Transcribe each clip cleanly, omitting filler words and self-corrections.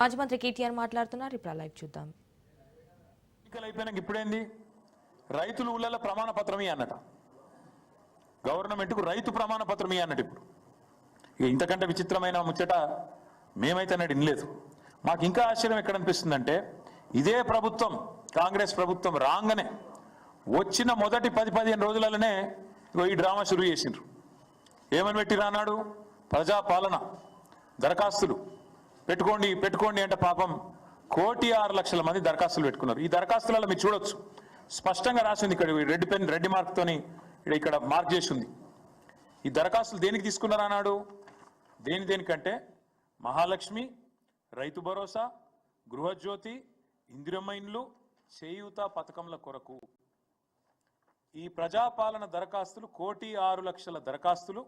మాజీ మంత్రి కేటీఆర్ మాట్లాడుతున్నారు. ఇప్పుడు లైవ్ చూద్దాం. ఎన్నికలు అయిపోయినాక ఇప్పుడేంది రైతులు ఊళ్ళలో ప్రమాణ పత్రమే అన్నట. గవర్నమెంట్కు రైతు ప్రమాణ పత్రమే అన్నట్టు. ఇప్పుడు ఇక ఇంతకంటే విచిత్రమైన ముచ్చట మేమైతే అన్నట్టు వినలేదు. మాకు ఇంకా ఆశ్చర్యం ఎక్కడ అనిపిస్తుందంటే, ఇదే ప్రభుత్వం కాంగ్రెస్ ప్రభుత్వం రాగానే వచ్చిన మొదటి 10-15 రోజులలోనే ఈ డ్రామా షురూ చేసిండ్రు. ఏమని పెట్టి రానాడు, ప్రజాపాలన దరఖాస్తులు పెట్టుకోండి అంటే పాపం 1,06,00,000 మంది దరఖాస్తులు పెట్టుకున్నారు. ఈ దరఖాస్తులలో మీరు చూడొచ్చు, స్పష్టంగా రాసింది ఇక్కడ రెడ్ మార్క్తోని ఇక్కడ మార్క్ చేసి ఉంది. ఈ దరఖాస్తులు దేనికి తీసుకున్నారు అన్నాడు, దేనికంటే మహాలక్ష్మి, రైతు భరోసా, గృహజ్యోతి, ఇందిరమ్మ ఇండ్లు, చేయూత పథకంల కొరకు ఈ ప్రజాపాలన దరఖాస్తులు 1,06,00,000 దరఖాస్తులు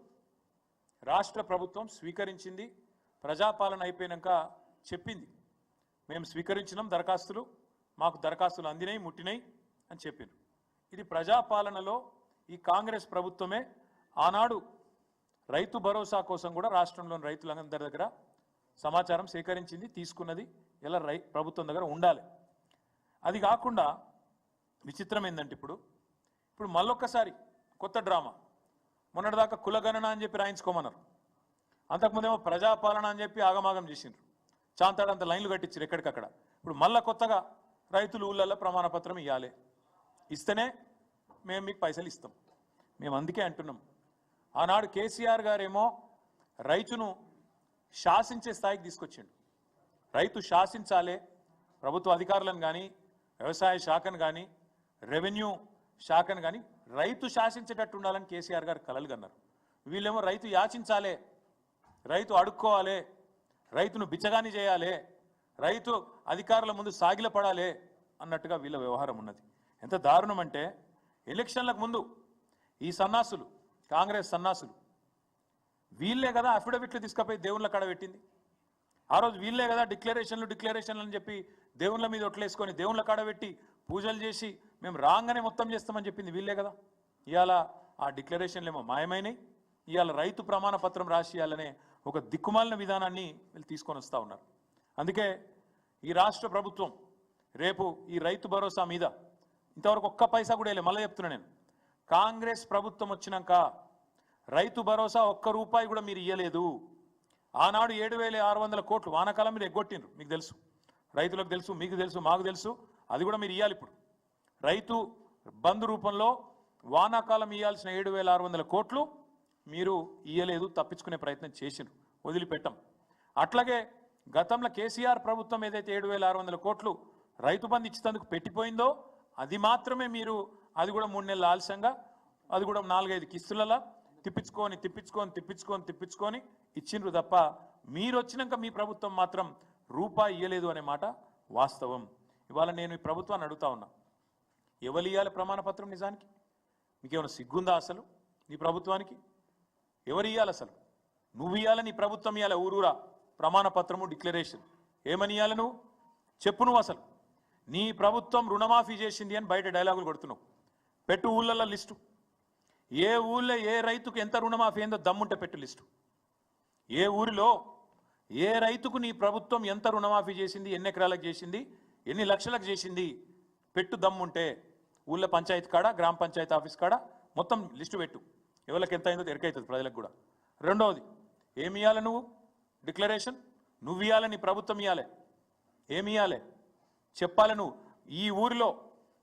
రాష్ట్ర ప్రభుత్వం స్వీకరించింది. ప్రజాపాలన అయిపోయినాక చెప్పింది, మేము స్వీకరించినాం దరఖాస్తులు, మాకు దరఖాస్తులు అందినాయి, ముట్టినాయి అని చెప్పిండ్రు. ఇది ప్రజాపాలనలో ఈ కాంగ్రెస్ ప్రభుత్వమే ఆనాడు రైతు భరోసా కోసం కూడా రాష్ట్రంలోని రైతులందరి దగ్గర సమాచారం సేకరించింది, తీసుకున్నది. ఇలా ప్రభుత్వం దగ్గర ఉండాలి. అది కాకుండా విచిత్రం ఏంటంటే ఇప్పుడు మళ్ళొక్కసారి కొత్త డ్రామా. మొన్నటిదాకా కులగణన అని చెప్పి రాయించుకోమన్నారు, అంతకుముందేమో ప్రజాపాలన అని చెప్పి ఆగమాగం చేసిండ్రు, చాంతాడంత లైన్లు కట్టించారు ఎక్కడికక్కడ. ఇప్పుడు మళ్ళా కొత్తగా రైతులు ఊళ్ళల్లో ప్రమాణ పత్రం ఇవ్వాలి, ఇస్తేనే మేము మీకు పైసలు ఇస్తాం. మేము అందుకే అంటున్నాం, ఆనాడు కేసీఆర్ గారేమో రైతును శాసించే స్థాయికి తీసుకొచ్చిండు. రైతు శాసించాలే, ప్రభుత్వ అధికారులను కానీ, వ్యవసాయ శాఖను కానీ, రెవెన్యూ శాఖను కానీ రైతు శాసించేటట్టు ఉండాలని కేసీఆర్ గారు కలలు కన్నారు. వీళ్ళేమో రైతు యాచించాలే, రైతు అడుక్కోవాలి, రైతును బిచ్చగాని చేయాలి, రైతు అధికారుల ముందు సాగిలపడాలి అన్నట్టుగా వీళ్ళ వ్యవహారం ఉన్నది. ఎంత దారుణం అంటే, ఎలక్షన్లకు ముందు ఈ సన్నాసులు, కాంగ్రెస్ సన్నాసులు, వీళ్ళే కదా అఫిడవిట్లు తీసుకుపోయి దేవుళ్ళ కాడ పెట్టింది. ఆ రోజు వీళ్ళే కదా డిక్లరేషన్లు అని చెప్పి దేవుళ్ళ మీద ఒట్లేసుకొని దేవుళ్ళ కాడ పెట్టి పూజలు చేసి మేము రాగానే మొత్తం చేస్తామని చెప్పింది వీళ్ళే కదా. ఇవాళ ఆ డిక్లరేషన్లు ఏమో మాయమైనాయి. ఇవాళ రైతు ప్రమాణ పత్రం రాసియాలనే ఒక దిక్కుమాలిన విధానాన్ని వీళ్ళు తీసుకొని వస్తూ ఉన్నారు. అందుకే ఈ రాష్ట్ర ప్రభుత్వం రేపు ఈ రైతు భరోసా మీద ఇంతవరకు ఒక్క పైసా కూడా వేయలే. మళ్ళీ చెప్తున్నా నేను, కాంగ్రెస్ ప్రభుత్వం వచ్చినాక రైతు భరోసా ఒక్క రూపాయి కూడా మీరు ఇవ్వలేదు. ఆనాడు 7,600 కోట్లు వానాకాలం మీరు ఎగ్గొట్టిండ్రు, మీకు తెలుసు, రైతులకు తెలుసు, మీకు తెలుసు, మాకు తెలుసు. అది కూడా మీరు ఇవ్వాలి. ఇప్పుడు రైతు బంధు రూపంలో వానాకాలం ఇవ్వాల్సిన 7,600 కోట్లు మీరు ఇవ్వలేదు, తప్పించుకునే ప్రయత్నం చేసిండ్రు, వదిలిపెట్టాం. అట్లాగే గతంలో కేసీఆర్ ప్రభుత్వం ఏదైతే 7,600 కోట్లు రైతు బంధు ఇచ్చేందుకు పెట్టిపోయిందో అది మాత్రమే మీరు, అది కూడా 3 నెలల ఆలస్యంగా, అది కూడా 4-5 కిస్తులలో తిప్పించుకొని ఇచ్చిండ్రు తప్ప మీరు వచ్చినాక మీ ప్రభుత్వం మాత్రం రూపాయి ఇవ్వలేదు అనే మాట వాస్తవం. ఇవాళ నేను ఈ ప్రభుత్వాన్ని అడుగుతా ఉన్నా, ఎవరు ఇవ్వాలి ప్రమాణ పత్రం? నిజానికి మీకేమైనా సిగ్గుందా అసలు? నీ ప్రభుత్వానికి ఎవరు ఇవ్వాలి అసలు? నువ్వు ఇవ్వాలి, నీ ప్రభుత్వం ఇవ్వాలి. ఊరూరా ప్రమాణ పత్రము, డిక్లరేషన్ ఏమని ఇవ్వాలి? నువ్వు చెప్పు. నువ్వు అసలు నీ ప్రభుత్వం రుణమాఫీ చేసింది అని బయట డైలాగులు కొడుతున్నావు. పెట్టు ఊళ్ళల్లో లిస్టు, ఏ ఊళ్ళో ఏ రైతుకు ఎంత రుణమాఫీ అయిందో దమ్ముంటే పెట్టు లిస్టు. ఏ ఊరిలో ఏ రైతుకు నీ ప్రభుత్వం ఎంత రుణమాఫీ చేసింది, ఎన్ని ఎకరాలకు చేసింది, ఎన్ని లక్షలకు చేసింది పెట్టు దమ్ముంటే. ఊళ్ళో పంచాయతీ కాడ, గ్రామ పంచాయతీ ఆఫీస్ కాడ మొత్తం లిస్టు పెట్టు. ఎవరికి ఎంత అయిందో ఎరకైతుంది ప్రజలకు కూడా. రెండవది, ఏమి ఇవ్వాలి నువ్వు? డిక్లరేషన్ నువ్వు ఇవ్వాలి, నీ ప్రభుత్వం ఇవ్వాలి. ఏమి ఇవ్వాలి చెప్పాలి. నువ్వు ఈ ఊరిలో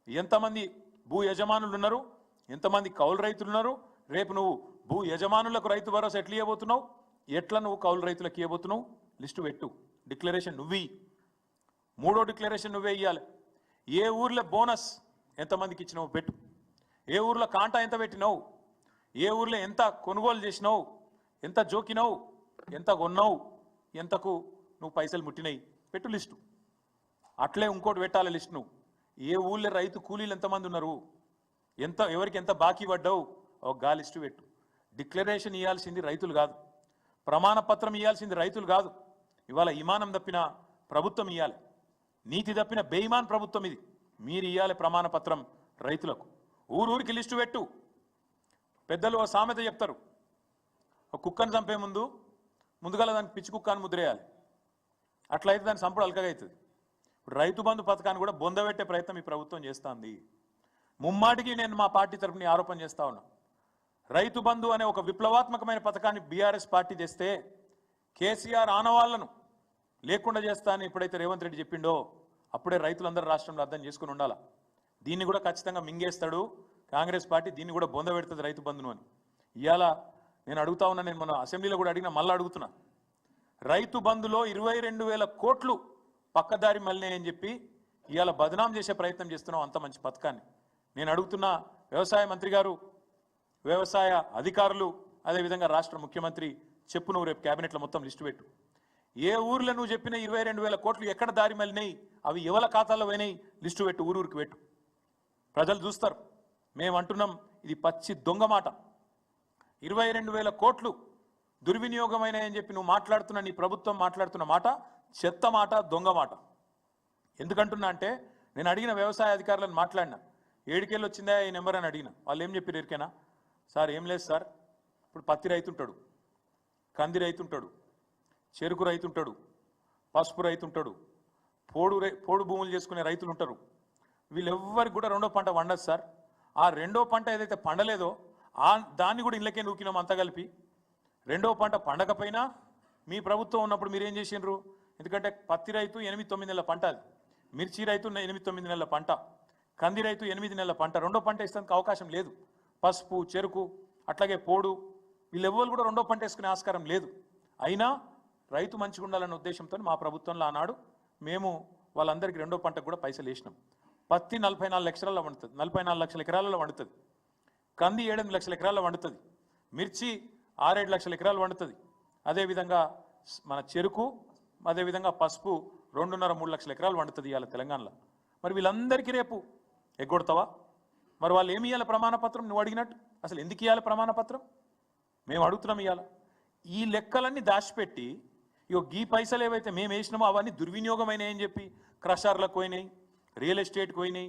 ఎంతమంది భూ యజమానులు ఉన్నారు, ఎంతమంది కౌలు రైతులు ఉన్నారు, రేపు నువ్వు భూ యజమానులకు రైతు భరోసా ఎట్లా ఇవ్వబోతున్నావు, ఎట్లా నువ్వు కౌలు రైతులకు ఇవ్వబోతున్నావు, లిస్టు పెట్టు. డిక్లరేషన్ నువ్వు. మూడో డిక్లరేషన్ నువ్వే ఇవ్వాలి. ఏ ఊర్లో బోనస్ ఎంతమందికి ఇచ్చినావు పెట్టు. ఏ ఊర్లో కాంటా ఎంత పెట్టినావు, ఏ ఊర్లో ఎంత కొనుగోలు చేసినావు, ఎంత జోకినావు, ఎంత కొన్నావు, ఎంతకు నువ్వు పైసలు ముట్టినాయి పెట్టు లిస్టు. అట్లే ఇంకోటి పెట్టాలి లిస్ట్. నువ్వు ఏ ఊళ్ళో రైతు కూలీలు ఎంతమంది ఉన్నారు, ఎవరికి ఎంత బాకీ పడ్డావు, ఒక గా లిస్టు పెట్టు. డిక్లరేషన్ ఇవ్వాల్సింది రైతులు కాదు, ప్రమాణ పత్రం ఇవ్వాల్సింది రైతులు కాదు. ఇవాళ ఇమానం తప్పిన ప్రభుత్వం ఇవ్వాలి, నీతి తప్పిన బేయిమాన్ ప్రభుత్వం ఇది. మీరు ఇవ్వాలి ప్రమాణ పత్రం రైతులకు. ఊరూరికి లిస్టు పెట్టు. పెద్దలు ఓ సామెత చెప్తారు, ఒక కుక్కను చంపే ముందుగా దానికి పిచ్చి కుక్క అని ముద్రేయాలి. అట్లయితే దాని సంపూర్ణ అల్కగా అవుతుంది. ఇప్పుడు రైతు బంధు పథకాన్ని కూడా బొందబెట్టే ప్రయత్నం ఈ ప్రభుత్వం చేస్తుంది. ముమ్మాటికి నేను మా పార్టీ తరఫున ఆరోపణ చేస్తా ఉన్నా. రైతు బంధు అనే ఒక విప్లవాత్మకమైన పథకాన్ని బీఆర్ఎస్ పార్టీ తెస్తే కేసీఆర్ ఆనవాళ్లను లేకుండా చేస్తా అని ఎప్పుడైతే రేవంత్ రెడ్డి చెప్పిండో అప్పుడే రైతులందరూ రాష్ట్రంలో అర్థం చేసుకుని ఉండాలా. దీన్ని కూడా ఖచ్చితంగా మింగేస్తాడు కాంగ్రెస్ పార్టీ, దీన్ని కూడా బొందబెడుతుంది రైతు బంధును అని. ఇవాళ నేను అడుగుతా ఉన్నా, నేను మన అసెంబ్లీలో కూడా అడిగినా, మళ్ళీ అడుగుతున్నా. రైతు బంధులో 22,000 కోట్లు పక్కదారి మళ్ళీ అని చెప్పి ఇవాళ బదనాం చేసే ప్రయత్నం చేస్తున్నాం అంత మంచి పథకాన్ని. నేను అడుగుతున్నా, వ్యవసాయ మంత్రి గారు, వ్యవసాయ అధికారులు, అదేవిధంగా రాష్ట్ర ముఖ్యమంత్రి చెప్పు, నువ్వు రేపు క్యాబినెట్లో మొత్తం లిస్టు పెట్టు. ఏ ఊర్లో నువ్వు చెప్పిన 22,000 కోట్లు ఎక్కడ దారి మళ్ళినాయి, అవి ఎవల ఖాతాలో పోయినాయి, లిస్టు పెట్టు, ఊరూరికి పెట్టు. ప్రజలు చూస్తారు. మేము అంటున్నాం, ఇది పచ్చి దొంగ మాట. 22,000 కోట్లు దుర్వినియోగమైనాయని చెప్పి నువ్వు మాట్లాడుతున్న, నీ ప్రభుత్వం మాట్లాడుతున్న మాట చెత్త మాట, దొంగ మాట. ఎందుకంటున్నా అంటే, నేను అడిగిన వ్యవసాయ అధికారులను మాట్లాడినా, ఏడుకేళ్ళు వచ్చిందా ఈ నెంబర్ అని అడిగిన. వాళ్ళు ఏం చెప్పారు ఎరికేనా? సార్ ఏం లేదు సార్, ఇప్పుడు పత్తి రైతుంటాడు, కంది రైతుంటాడు, చెరుకు రైతుంటాడు, పసుపు రైతుంటాడు, పోడు భూములు చేసుకునే రైతులు ఉంటారు. వీళ్ళెవ్వరికి కూడా రెండో పంట వండదు సార్. ఆ రెండో పంట ఏదైతే పండలేదో దాన్ని కూడా ఇళ్ళకే నూకినాం అంతా కలిపి. రెండో పంట పండకపోయినా మీ ప్రభుత్వం ఉన్నప్పుడు మీరేం చేసిండ్రు? ఎందుకంటే పత్తి రైతు 8-9 నెలల పంట, అది మిర్చి రైతు 8-9 నెలల పంట, కంది రైతు 8 నెలల పంట. రెండో పంట వేసేందుకు అవకాశం లేదు. పసుపు, చెరుకు, అట్లాగే పోడు, వీళ్ళెవ్వరు కూడా రెండో పంట వేసుకునే ఆస్కారం లేదు. అయినా రైతు మంచిగా ఉండాలన్న ఉద్దేశంతో మా ప్రభుత్వంలో ఆనాడు మేము వాళ్ళందరికీ రెండో పంటకు కూడా పైసలు వేసినాం. పత్తి 44 లక్షలలో వండుతుంది, 44 లక్షల ఎకరాలలో వండుతుంది. కంది 7-8 లక్షల ఎకరాల్లో వండుతుంది. మిర్చి 6-7 లక్షల ఎకరాలు వండుతుంది. అదేవిధంగా మన చెరుకు, అదేవిధంగా పసుపు 2.5-3 లక్షల ఎకరాలు వండుతుంది ఇవాళ తెలంగాణలో. మరి వీళ్ళందరికీ రేపు ఎగ్గొడతావా? మరి వాళ్ళు ఏమి ఇవ్వాలి ప్రమాణపత్రం? నువ్వు అడిగినట్టు అసలు ఎందుకు ఇవ్వాలి ప్రమాణపత్రం? మేము అడుగుతున్నాం. ఇవ్వాలి ఈ లెక్కలన్నీ దాచిపెట్టి ఈ పైసలు ఏవైతే మేము వేసినామో అవన్నీ దుర్వినియోగమైనాయని చెప్పి క్రషర్లకు పోయినాయి, రియల్ ఎస్టేట్కి పోయినాయి,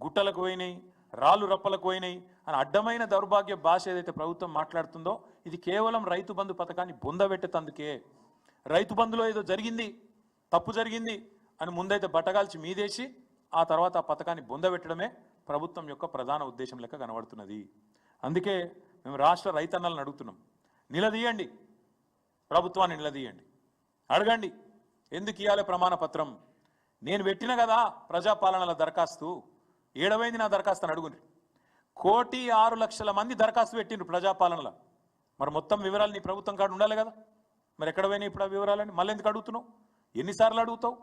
గుట్టలకు పోయినాయి, రాళ్ళు రప్పలకు పోయినాయి అని అడ్డమైన దౌర్భాగ్య భాష ఏదైతే ప్రభుత్వం మాట్లాడుతుందో ఇది కేవలం రైతు బంధు పథకాన్ని బొందబెట్టేందుకే. రైతు బంధులో ఏదో జరిగింది, తప్పు జరిగింది అని ముందైతే బట్టగాల్చి మీదేసి ఆ తర్వాత ఆ పథకాన్ని బొందబెట్టడమే ప్రభుత్వం యొక్క ప్రధాన ఉద్దేశం లెక్క కనబడుతున్నది. అందుకే మేము రాష్ట్ర రైతన్నలను అడుగుతున్నాం, నిలదీయండి, ప్రభుత్వాన్ని నిలదీయండి, అడగండి ఎందుకు ఇవ్వాలి ప్రమాణపత్రం. నేను పెట్టిన కదా ప్రజాపాలనల దరఖాస్తు, ఏడవైంది నా దరఖాస్తు అని అడుగుండ్రి. 1,06,00,000 మంది దరఖాస్తు పెట్టిండ్రు ప్రజాపాలనలో. మరి మొత్తం వివరాలు నీ ప్రభుత్వం కాడ ఉండాలి కదా. మరి ఎక్కడ పోయినాయి ఇప్పుడు ఆ వివరాలని? మళ్ళీ ఎందుకు అడుగుతున్నావు? ఎన్నిసార్లు అడుగుతావు?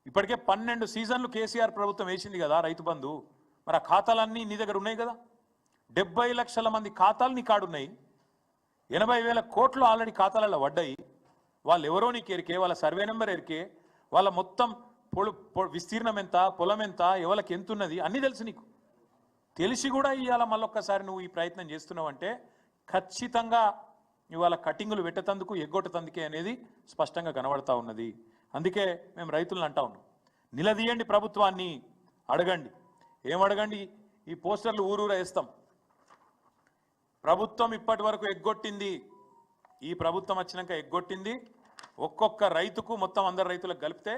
ఇప్పటికే 12 సీజన్లు కేసీఆర్ ప్రభుత్వం వేసింది కదా రైతు బంధు. మరి ఆ ఖాతాలన్నీ నీ దగ్గర ఉన్నాయి కదా. 70 లక్షల మంది ఖాతాలు నీ కాడున్నాయి. 80,000 కోట్లు ఆల్రెడీ ఖాతాలలో పడ్డాయి. వాళ్ళు ఎవరో నీకు ఎరికే, వాళ్ళ సర్వే నెంబర్ ఎరికే, వాళ్ళ మొత్తం విస్తీర్ణం ఎంత, పొలం ఎంత, ఎవరికి ఎంత ఉన్నది అన్నీ తెలుసు నీకు. తెలిసి కూడా ఇవాళ మళ్ళొక్కసారి నువ్వు ఈ ప్రయత్నం చేస్తున్నావు అంటే ఖచ్చితంగా ఇవాళ కటింగులు పెట్టేందుకు, ఎగ్గొట్టేందుకే అనేది స్పష్టంగా కనబడతా ఉన్నది. అందుకే మేము రైతులను అంటా ఉన్నాం, నిలదీయండి ప్రభుత్వాన్ని, అడగండి. ఏమడగండి? ఈ పోస్టర్లు ఊరూరా వేస్తాం. ప్రభుత్వం ఇప్పటి వరకు ఎగ్గొట్టింది, ఈ ప్రభుత్వం వచ్చినాక ఎగ్గొట్టింది ఒక్కొక్క రైతుకు మొత్తం అందరు రైతులకు కలిపితే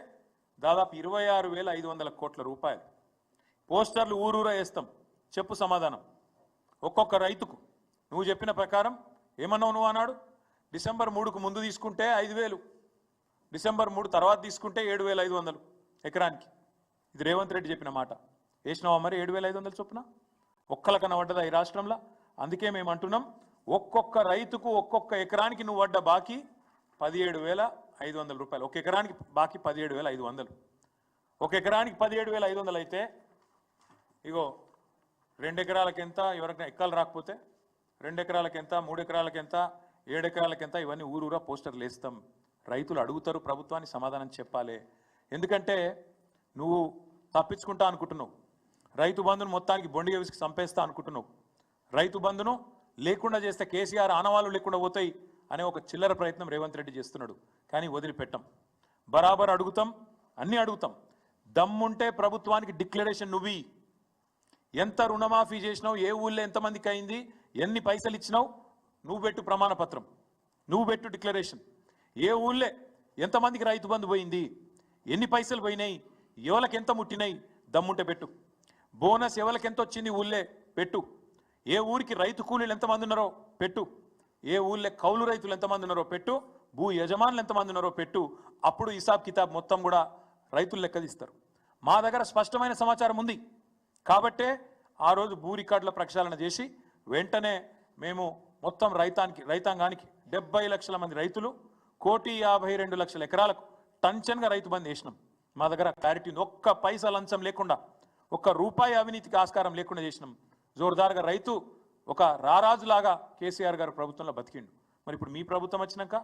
దాదాపు 26,500 కోట్ల రూపాయలు. పోస్టర్లు ఊరూరా వేస్తాం. చెప్పు సమాధానం. ఒక్కొక్క రైతుకు నువ్వు చెప్పిన ప్రకారం ఏమన్నావు నువ్వు అన్నాడు? డిసెంబర్ 3కు ముందు తీసుకుంటే 5,000, డిసెంబర్ 3 తర్వాత తీసుకుంటే 7,500 ఎకరానికి. ఇది రేవంత్ రెడ్డి చెప్పిన మాట. వేసినావా మరి 7,500 చొప్పున? ఒక్కలకన్నా పడ్డదా ఈ రాష్ట్రంలో? అందుకే మేము అంటున్నాం, ఒక్కొక్క రైతుకు ఒక్కొక్క ఎకరానికి నువ్వు పడ్డ బాకీ 17,500 రూపాయలు. ఒక ఎకరానికి బాకీ 17,500. ఒక ఎకరానికి 17,500 అయితే ఇగో 2 ఎకరాలకు ఎంత, ఎవరికైనా ఎక్కలు రాకపోతే 2 ఎకరాలకు ఎంత, 3 ఎకరాలకు ఎంత, 7 ఎకరాలకు ఎంత, ఇవన్నీ ఊరూరా పోస్టర్లు వేస్తాం. రైతులు అడుగుతారు, ప్రభుత్వానికి సమాధానం చెప్పాలి. ఎందుకంటే నువ్వు తప్పించుకుంటా అనుకుంటున్నావు, రైతు బంధును మొత్తానికి బొండిగా విసికి చంపేస్తా అనుకుంటున్నావు, రైతు బంధును లేకుండా చేస్తే కేసీఆర్ ఆనవాళ్ళు లేకుండా పోతాయి అనే ఒక చిల్లర ప్రయత్నం రేవంత్ రెడ్డి చేస్తున్నాడు. కానీ వదిలిపెట్టాం, బరాబర్ అడుగుతాం, అన్నీ అడుగుతాం. దమ్ముంటే ప్రభుత్వానికి డిక్లరేషన్ నువ్వు ఎంత రుణమాఫీ చేసినావు, ఏ ఊళ్ళో ఎంతమందికి అయింది, ఎన్ని పైసలు ఇచ్చినావు, నువ్వు పెట్టు ప్రమాణపత్రం, నువ్వు పెట్టు డిక్లరేషన్. ఏ ఊళ్ళే ఎంతమందికి రైతు బంధు పోయింది, ఎన్ని పైసలు పోయినాయి, ఎవరికి ఎంత ముట్టినాయి దమ్ముంటే పెట్టు. బోనస్ ఎవరికి ఎంత వచ్చింది ఊళ్ళే పెట్టు. ఏ ఊరికి రైతు కూలీలు ఎంతమంది ఉన్నారో పెట్టు. ఏ ఊళ్ళే కౌలు రైతులు ఎంతమంది ఉన్నారో పెట్టు. భూ యజమానులు ఎంతమంది ఉన్నారో పెట్టు. అప్పుడు హిసాబ్ కితాబ్ మొత్తం కూడా రైతులు లెక్కదిస్తారు. మా దగ్గర స్పష్టమైన సమాచారం ఉంది కాబట్టే ఆ రోజు భూ రికార్డుల ప్రక్షాళన చేసి వెంటనే మేము మొత్తం రైతాంగానికి 70 లక్షల మంది రైతులు 1,52,00,000 ఎకరాలకు టంచన్గా రైతు బంద్ చేసినాం. మా దగ్గర క్లారిటీ ఉంది. ఒక్క పైసా లంచం లేకుండా, ఒక్క రూపాయి అవినీతికి ఆస్కారం లేకుండా చేసినాం. జోరుదారుగా రైతు ఒక రారాజులాగా కేసీఆర్ గారు ప్రభుత్వంలో బతికిండు. మరి ఇప్పుడు మీ ప్రభుత్వం వచ్చినాక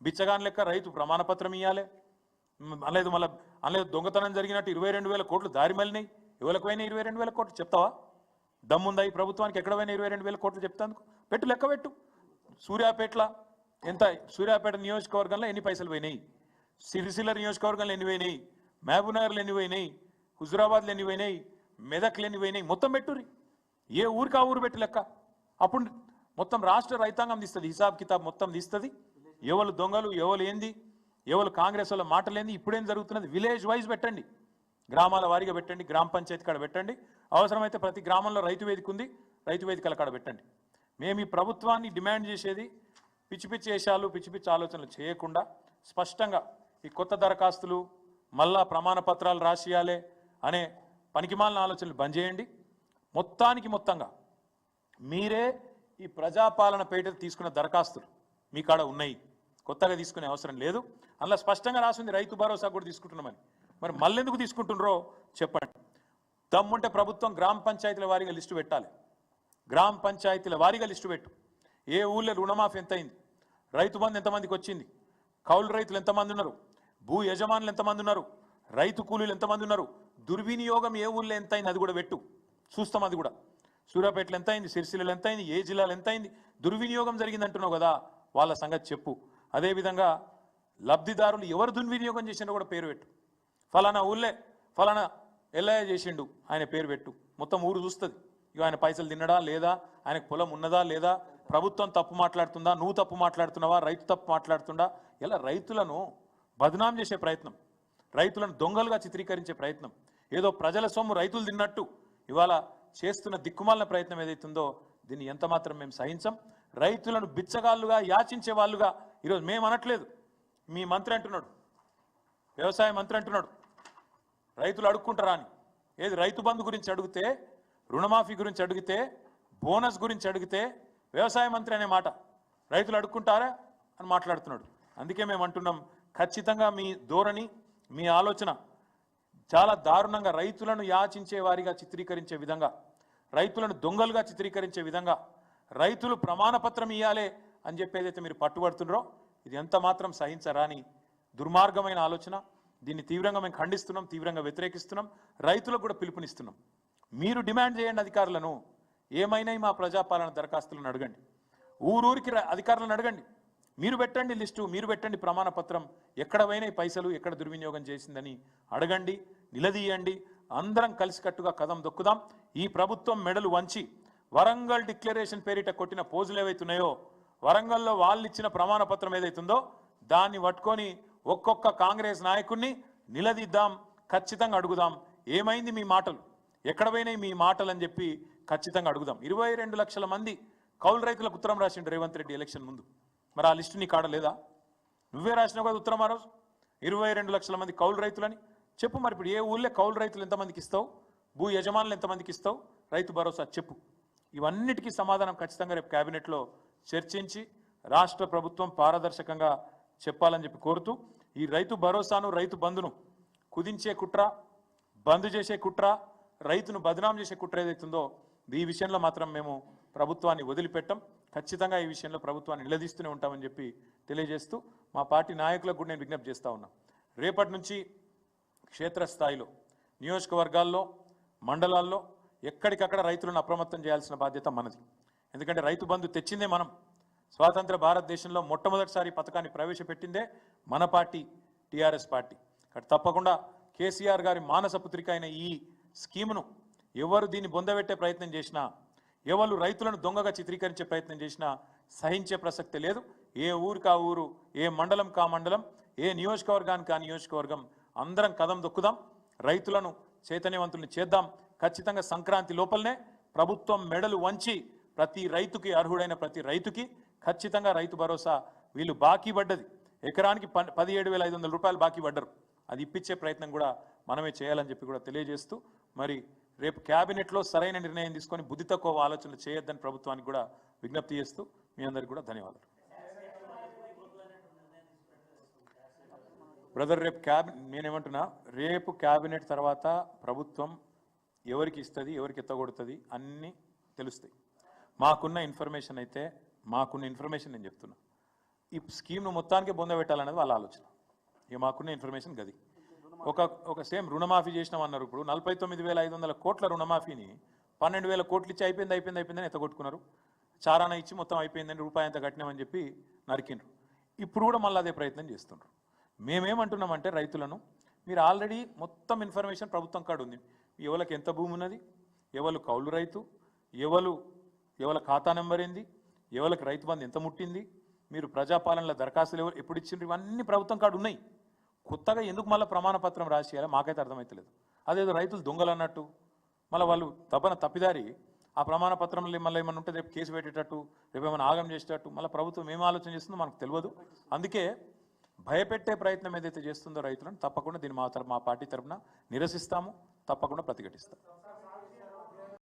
బిచ్చగాన్ లెక్క రైతు ప్రమాణపత్రం ఇవ్వాలి అనలేదు. అనలేదు దొంగతనం జరిగినట్టు 22,000 కోట్లు దారి మళ్ళినాయి. ఎవరికి పోయినా 22,000 కోట్లు చెప్తావా? దమ్ముందా ఈ ప్రభుత్వానికి? ఎక్కడ పోయినా 22,000 కోట్లు చెప్తాను పెట్టు, లెక్క పెట్టు. సూర్యాపేటలో ఎంత, సూర్యాపేట నియోజకవర్గంలో ఎన్ని పైసలు పోయినాయి, సిరిసిల్ల నియోజకవర్గంలో ఎన్ని పోయినాయి, మహబూబ్నగర్లో ఎన్ని పోయినాయి, హుజురాబాద్లో ఎన్ని పోయినాయి, మెదక్లు ఎన్ని పోయినాయి, మొత్తం పెట్టుర్రి. ఏ ఊరికి ఆ ఊరు పెట్టి లెక్క. అప్పుడు మొత్తం రాష్ట్ర రైతాంగం తీస్తుంది, హిసాబ్ కితాబ్ మొత్తం తీస్తుంది. ఎవరు దొంగలు, ఎవరు ఏంది, ఎవరు కాంగ్రెస్ వాళ్ళ మాటలేంది, ఇప్పుడేం జరుగుతున్నది విలేజ్ వైజ్ పెట్టండి, గ్రామాల వారీగా పెట్టండి, గ్రామ పంచాయతీ కాడ పెట్టండి. అవసరమైతే ప్రతి గ్రామంలో రైతు వేదిక ఉంది, రైతు వేదికల కాడ పెట్టండి. మేము ఈ ప్రభుత్వాన్ని డిమాండ్ చేసేది పిచ్చి పిచ్చి వేషాలు, పిచ్చి పిచ్చి ఆలోచనలు చేయకుండా స్పష్టంగా ఈ కొత్త దరఖాస్తులు మళ్ళా ప్రమాణ పత్రాలు రాసియాలే అనే పనికిమాలిన ఆలోచనలు బంద్ చేయండి. మొత్తంగా మీరే ఈ ప్రజాపాలన పేట తీసుకున్న దరఖాస్తులు మీ కాడ ఉన్నాయి, కొత్తగా తీసుకునే అవసరం లేదు. అందులో స్పష్టంగా రాసింది రైతు భరోసా కూడా తీసుకుంటున్నామని. మరి మళ్ళెందుకు తీసుకుంటున్నారో చెప్పండి. దమ్ముంటే ప్రభుత్వం గ్రామ పంచాయతీల వారీగా లిస్టు పెట్టాలి. గ్రామ పంచాయతీల వారీగా లిస్టు పెట్టు. ఏ ఊళ్ళో రుణమాఫీ ఎంత అయింది, రైతు బంధు ఎంతమందికి వచ్చింది, కౌలు రైతులు ఎంతమంది ఉన్నారు, భూ యజమానులు ఎంతమంది ఉన్నారు, రైతు కూలీలు ఎంతమంది ఉన్నారు, దుర్వినియోగం ఏ ఊళ్ళో ఎంత అయింది అది కూడా పెట్టు, చూస్తాం. అది కూడా సూర్యాపేటలో ఎంత అయింది, సిరిసిల్లలో ఎంత అయింది, ఏ జిల్లాలో ఎంత అయింది, దుర్వినియోగం జరిగింది అంటున్నావు కదా, వాళ్ళ సంగతి చెప్పు. అదేవిధంగా లబ్ధిదారులు ఎవరు దుర్వినియోగం చేసినా కూడా పేరు పెట్టు. ఫలానా ఊళ్ళే ఫలానా ఎల్లయ్య చేసిండు ఆయన పేరు పెట్టు. మొత్తం ఊరు చూస్తుంది. ఇక ఆయన పైసలు తిన్నడా లేదా, ఆయనకు పొలం ఉన్నదా లేదా, ప్రభుత్వం తప్పు మాట్లాడుతుందా, నువ్వు తప్పు మాట్లాడుతున్నావా, రైతు తప్పు మాట్లాడుతుందా. ఇలా రైతులను బదనాం చేసే ప్రయత్నం, రైతులను దొంగలుగా చిత్రీకరించే ప్రయత్నం, ఏదో ప్రజల సొమ్ము రైతులు తిన్నట్టు ఇవాళ చేస్తున్న దిక్కుమాలిన ప్రయత్నం ఏదైతుందో దీన్ని ఎంత మాత్రం మేము సహించం. రైతులను బిచ్చగాళ్ళుగా యాచించే వాళ్ళుగా ఈరోజు మేము అనట్లేదు. మీ మంత్రి అంటున్నాడు, వ్యవసాయ మంత్రి అంటున్నాడు రైతులు అడుక్కుంటారా అని. ఏది రైతు బంధు గురించి అడిగితే, రుణమాఫీ గురించి అడిగితే, బోనస్ గురించి అడిగితే వ్యవసాయ మంత్రి అనే మాట రైతులు అడుక్కుంటారా అని మాట్లాడుతున్నాడు. అందుకే మేము అంటున్నాం, ఖచ్చితంగా మీ ధోరణి, మీ ఆలోచన చాలా దారుణంగా రైతులను యాచించే వారిగా చిత్రీకరించే విధంగా, రైతులను దొంగలుగా చిత్రీకరించే విధంగా, రైతులు ప్రమాణపత్రం ఇవ్వాలే అని చెప్పేదైతే మీరు పట్టుబడుతున్నారో ఇది ఎంత మాత్రం సహించరాని దుర్మార్గమైన ఆలోచన. దీన్ని తీవ్రంగా మేము ఖండిస్తున్నాం, తీవ్రంగా వ్యతిరేకిస్తున్నాం. రైతులకు కూడా పిలుపునిస్తున్నాం. మీరు డిమాండ్ చేయండి అధికారులను, ఏమైనా మా ప్రజాపాలన దరఖాస్తులను అడగండి, ఊరూరికి అధికారులను అడగండి, మీరు పెట్టండి లిస్టు, మీరు పెట్టండి ప్రమాణ పత్రం, ఎక్కడ పోయినాయి పైసలు, ఎక్కడ దుర్వినియోగం చేసిందని అడగండి, నిలదీయండి. అందరం కలిసికట్టుగా కదం దొక్కుదాం. ఈ ప్రభుత్వం మెడలు వంచి వరంగల్ డిక్లరేషన్ పేరిట కొట్టిన పోజులు ఏవైతున్నాయో, వరంగల్లో వాళ్ళు ఇచ్చిన ప్రమాణ పత్రం ఏదైతుందో దాన్ని పట్టుకొని ఒక్కొక్క కాంగ్రెస్ నాయకుడిని నిలదీద్దాం, ఖచ్చితంగా అడుగుదాం. ఏమైంది మీ మాటలు, ఎక్కడ పోయినాయి మీ మాటలు అని చెప్పి ఖచ్చితంగా అడుగుదాం. 22 లక్షల మంది కౌలు రైతులకు ఉత్తరం రాసిండు రేవంత్ రెడ్డి ఎలక్షన్ ముందు. మరి ఆ లిస్టు నీ కాడ లేదా? నువ్వే రాసినావు కదా ఉత్తరం ఆ రోజు, 22 లక్షల మంది కౌలు రైతులని చెప్పు. మరి ఇప్పుడు ఏ ఊళ్ళో కౌలు రైతులు ఎంతమందికి ఇస్తావు, భూ యజమానులు ఎంతమందికి ఇస్తావు, రైతు భరోసా చెప్పు. ఇవన్నిటికీ సమాధానం ఖచ్చితంగా రేపు కేబినెట్లో చర్చించి రాష్ట్ర ప్రభుత్వం పారదర్శకంగా చెప్పాలని చెప్పి కోరుతూ, ఈ రైతు భరోసాను, రైతు బంధును కుదించే కుట్ర, బంద్ చేసే కుట్ర, రైతును బదనాం చేసే కుట్ర ఏదైతుందో ఈ విషయంలో మాత్రం మేము ప్రభుత్వాన్ని వదిలిపెట్టాం. ఖచ్చితంగా ఈ విషయంలో ప్రభుత్వాన్ని నిలదీస్తూనే ఉంటామని చెప్పి తెలియజేస్తూ, మా పార్టీ నాయకులకు కూడా నేను విజ్ఞప్తి చేస్తూ ఉన్నా, రేపటి నుంచి క్షేత్రస్థాయిలో నియోజకవర్గాల్లో, మండలాల్లో ఎక్కడికక్కడ రైతులను అప్రమత్తం చేయాల్సిన బాధ్యత మనది. ఎందుకంటే రైతు బంధు తెచ్చిందే మనం. స్వాతంత్ర భారతదేశంలో మొట్టమొదటిసారి పథకాన్ని ప్రవేశపెట్టిందే మన పార్టీ, టీఆర్ఎస్ పార్టీ. తప్పకుండా కేసీఆర్ గారి మానస పుత్రిక అయిన ఈ స్కీమును ఎవరు దీన్ని బొందబెట్టే ప్రయత్నం చేసినా, ఎవరు రైతులను దొంగగా చిత్రీకరించే ప్రయత్నం చేసినా సహించే ప్రసక్తి లేదు. ఏ ఊరికి ఆ ఊరు, ఏ మండలం కా మండలం, ఏ నియోజకవర్గానికి ఆ నియోజకవర్గం అందరం కదం దొక్కుదాం, రైతులను చైతన్యవంతుల్ని చేద్దాం. ఖచ్చితంగా సంక్రాంతి లోపలనే ప్రభుత్వం మెడలు వంచి ప్రతి రైతుకి, అర్హుడైన ప్రతి రైతుకి ఖచ్చితంగా రైతు భరోసా వీళ్ళు బాకీ పడ్డది ఎకరానికి 17,500 రూపాయలు బాకీ పడ్డరు, అది ఇప్పించే ప్రయత్నం కూడా మనమే చేయాలని చెప్పి కూడా తెలియజేస్తూ, మరి రేపు క్యాబినెట్లో సరైన నిర్ణయం తీసుకొని బుద్ధి తక్కువ ఆలోచనలు చేయొద్దని ప్రభుత్వానికి కూడా విజ్ఞప్తి చేస్తూ మీ అందరికీ కూడా ధన్యవాదాలు. బ్రదర్, రేపు నేనేమంటున్నా, రేపు క్యాబినెట్ తర్వాత ప్రభుత్వం ఎవరికి ఇస్తుంది, ఎవరికి ఎత్తగొడుతుంది అన్నీ తెలుస్తాయి. మాకున్న ఇన్ఫర్మేషన్ నేను చెప్తున్నా, ఈ స్కీమ్ను మొత్తానికి బొందబెట్టాలనేది వాళ్ళ ఆలోచన. ఇక మాకున్న ఇన్ఫర్మేషన్ గది. ఒక సేమ్ రుణమాఫీ చేసినామన్నారు. ఇప్పుడు 49,500 కోట్ల రుణమాఫీని 12,000 కోట్లు ఇచ్చి అయిపోయిందని ఎత్తగొట్టుకున్నారు. చారాన ఇచ్చి మొత్తం అయిపోయిందని రూపాయి అంత కట్టినామని చెప్పి నరికిండ్రు. ఇప్పుడు కూడా మళ్ళీ అదే ప్రయత్నం చేస్తుండ్రు. మేమేమంటున్నామంటే రైతులను, మీరు ఆల్రెడీ మొత్తం ఇన్ఫర్మేషన్ ప్రభుత్వం కాడ ఉంది. ఎవరికి ఎంత భూమి ఉన్నది, ఎవరు కౌలు రైతు, ఎవరి ఖాతా నెంబర్ ఏంది, ఎవరికి రైతు బంధు ఎంత ముట్టింది, మీరు ప్రజాపాలనలో దరఖాస్తులు ఎప్పుడు ఇచ్చిండ్రు, ఇవన్నీ ప్రభుత్వం కాడ ఉన్నాయి. కొత్తగా ఎందుకు మళ్ళీ ప్రమాణ పత్రం రాసి చేయాలో మాకైతే అర్థమవుతలేదు. అదేదో రైతులు దొంగలు అన్నట్టు మళ్ళీ వాళ్ళు తప్పిదారి ఆ ప్రమాణ పత్రంలో మళ్ళీ ఏమన్నా ఉంటే రేపు కేసు పెట్టేటట్టు, రేపు ఏమైనా ఆగం చేసేటట్టు మళ్ళీ ప్రభుత్వం ఏం ఆలోచన చేస్తుందో మనకు తెలియదు. అందుకే భయపెట్టే ప్రయత్నం ఏదైతే చేస్తుందో రైతులను, తప్పకుండా దీన్ని మా పార్టీ తరఫున నిరసిస్తాము, తప్పకుండా ప్రతిఘటిస్తాం.